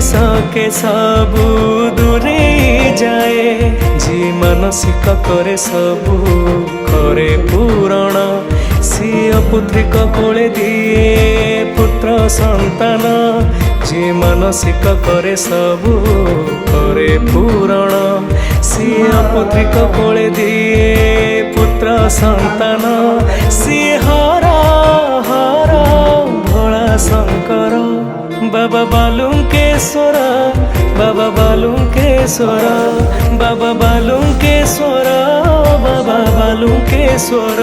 सके सबू दूरे जाए जी मानसिक करे सबू करे पूरण सिय पुत्रिक कोले दिए पुत्र संतान जी मानसिक करे सबू करे पूरण सिय पुत्रिक कोले दिए पुत्र संतान सी हरा हरा भोला शंकर बाबा बालुकेश्वर बाबा बालुकेश्वर बाबा बालुकेश्वर बाबा बालुकेश्वर।